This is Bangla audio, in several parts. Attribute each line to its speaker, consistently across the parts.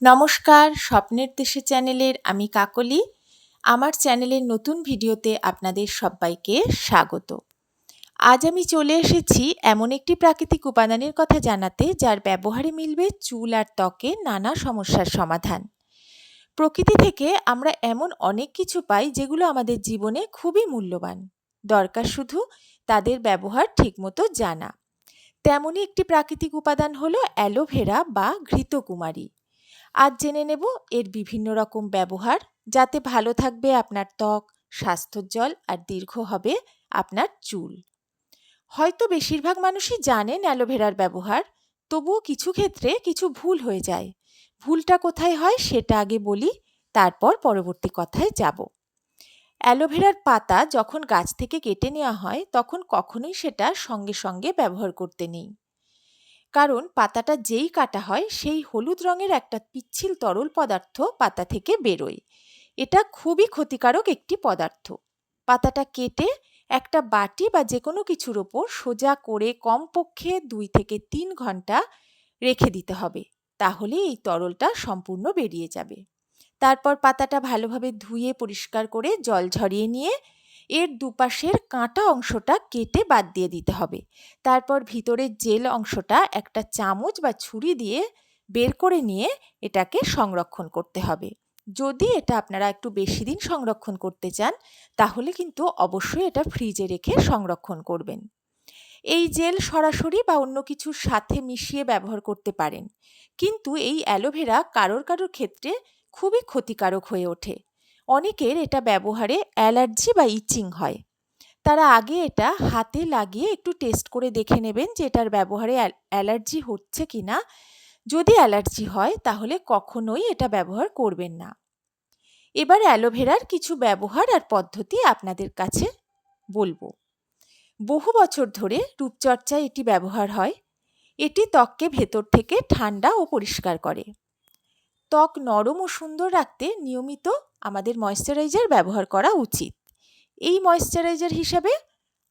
Speaker 1: নমস্কার, স্বপ্নের দেশে চ্যানেলের আমি কাকলি। আমার চ্যানেলের নতুন ভিডিওতে আপনাদের সবাইকে স্বাগত। আজ আমি চলে এসেছি এমন একটি প্রাকৃতিক উপাদানের কথা জানাতে, যার ব্যবহারে মিলবে চুল আর ত্বকে নানা সমস্যার সমাধান। প্রকৃতি থেকে আমরা এমন অনেক কিছু পাই যেগুলো আমাদের জীবনে খুবই মূল্যবান। দরকার শুধু তাদের ব্যবহার ঠিকমতো জানা। তেমনই একটি প্রাকৃতিক উপাদান হলো অ্যালোভেরা বা ঘৃতকুমারী। আজ জেনে নেব এর বিভিন্ন রকম ব্যবহার, যাতে ভালো থাকবে আপনার ত্বক, স্বাস্থ্যোজ্জ্বল আর দীর্ঘ হবে আপনার চুল। হয়তো বেশিরভাগ মানুষই জানেন অ্যালোভেরার ব্যবহার, তবুও কিছু ক্ষেত্রে কিছু ভুল হয়ে যায়। ভুলটা কোথায় হয় সেটা আগে বলি, তারপর পরবর্তী কথায় যাব। অ্যালোভেরার পাতা যখন গাছ থেকে কেটে নেওয়া হয়, তখন কখনোই সেটা সঙ্গে সঙ্গে ব্যবহার করতে নেই। কারণ পাতাটা যেই কাটা হয়, সেই হলুদ রঙের একটা পিচ্ছিল তরল পদার্থ পাতা থেকে বেরোয়। এটা খুবই ক্ষতিকারক একটি পদার্থ। পাতাটা কেটে একটা বাটি বা যে কোনো কিছুর ওপর সোজা করে কমপক্ষে 2 থেকে 3 ঘন্টা রেখে দিতে হবে। তাহলে এই তরলটা সম্পূর্ণ বেরিয়ে যাবে। তারপর পাতাটা ভালোভাবে ধুয়ে পরিষ্কার করে জল ঝরিয়ে নিয়ে এর দুপাশের কাঁটা অংশটা কেটে বাদ দিয়ে দিতে হবে। তারপর ভিতরের জেল অংশটা একটা চামচ বা ছুরি দিয়ে বের করে নিয়ে এটাকে সংরক্ষণ করতে হবে। যদি এটা আপনারা একটু বেশি দিন সংরক্ষণ করতে চান, তাহলে কিন্তু অবশ্যই এটা ফ্রিজে রেখে সংরক্ষণ করবেন। এই জেল সরাসরি বা অন্য কিছুর সাথে মিশিয়ে ব্যবহার করতে পারেন, কিন্তু এই অ্যালোভেরা কারোর ক্ষেত্রে খুবই ক্ষতিকারক হয়ে ওঠে। অনেকের এটা ব্যবহারে অ্যালার্জি বা ইচিং হয়। তারা আগে এটা হাতে লাগিয়ে একটু টেস্ট করে দেখে নেবেন যে এটার ব্যবহারে অ্যালার্জি হচ্ছে কিনা। যদি অ্যালার্জি হয়, তাহলে কখনোই এটা ব্যবহার করবেন না। এবার অ্যালোভেরার কিছু ব্যবহার আর পদ্ধতি আপনাদের কাছে বলবো। বহু বছর ধরে রূপচর্চায় এটি ব্যবহার হয়। এটি ত্বককে ভেতর থেকে ঠান্ডা ও পরিষ্কার করে। ত্বক নরম ও সুন্দর রাখতে নিয়মিত আমাদের ময়েশ্চারাইজার ব্যবহার করা উচিত। এই ময়েশ্চারাইজার হিসাবে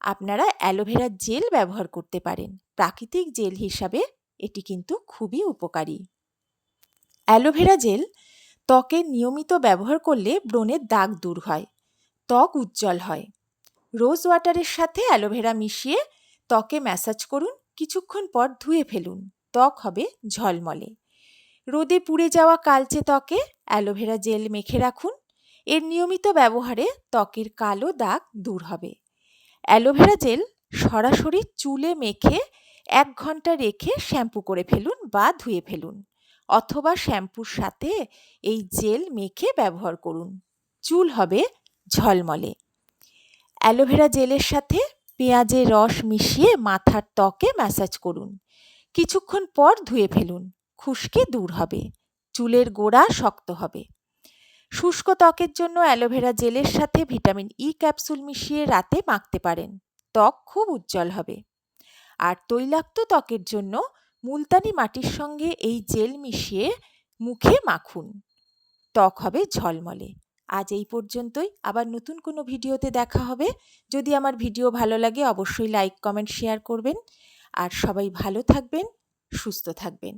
Speaker 1: আপনারা অ্যালোভেরা জেল ব্যবহার করতে পারেন। প্রাকৃতিক জেল হিসাবে এটি কিন্তু খুবই উপকারী। অ্যালোভেরা জেল ত্বকে নিয়মিত ব্যবহার করলে ব্রণের দাগ দূর হয়, ত্বক উজ্জ্বল হয়। রোজ ওয়াটারের সাথে অ্যালোভেরা মিশিয়ে ত্বকে ম্যাসাজ করুন, কিছুক্ষণ পর ধুয়ে ফেলুন, ত্বক হবে ঝলমলে। রোদে পুড়ে যাওয়া কালচে ত্বকে অ্যালোভেরা জেল মেখে রাখুন। এর নিয়মিত ব্যবহারে ত্বকের কালো দাগ দূর হবে। অ্যালোভেরা জেল সরাসরি চুলে মেখে 1 ঘন্টা রেখে শ্যাম্পু করে ফেলুন বা ধুয়ে ফেলুন, অথবা শ্যাম্পুর সাথে এই জেল মেখে ব্যবহার করুন। চুল হবে ঝলমলে। অ্যালোভেরা জেলের সাথে পেঁয়াজের রস মিশিয়ে মাথার ত্বকে ম্যাসাজ করুন, কিছুক্ষণ পর ধুয়ে ফেলুন, খুশকি দূর হবে, চুলের গোড়া শক্ত হবে। শুষ্ক ত্বকের জন্য অ্যালোভেরা জেলের সাথে ভিটামিন ই ক্যাপসুল মিশিয়ে রাতে মাখতে পারেন, ত্বক খুব উজ্জ্বল হবে। আর তৈলাক্ত ত্বকের জন্য মুলতানি মাটির সঙ্গে এই জেল মিশিয়ে মুখে মাখুন, ত্বক হবে ঝলমলে। আজ এই পর্যন্তই, আবার নতুন কোনো ভিডিওতে দেখা হবে। যদি আমার ভিডিও ভালো লাগে, অবশ্যই লাইক, কমেন্ট, শেয়ার করবেন। আর সবাই ভালো থাকবেন, সুস্থ থাকবেন।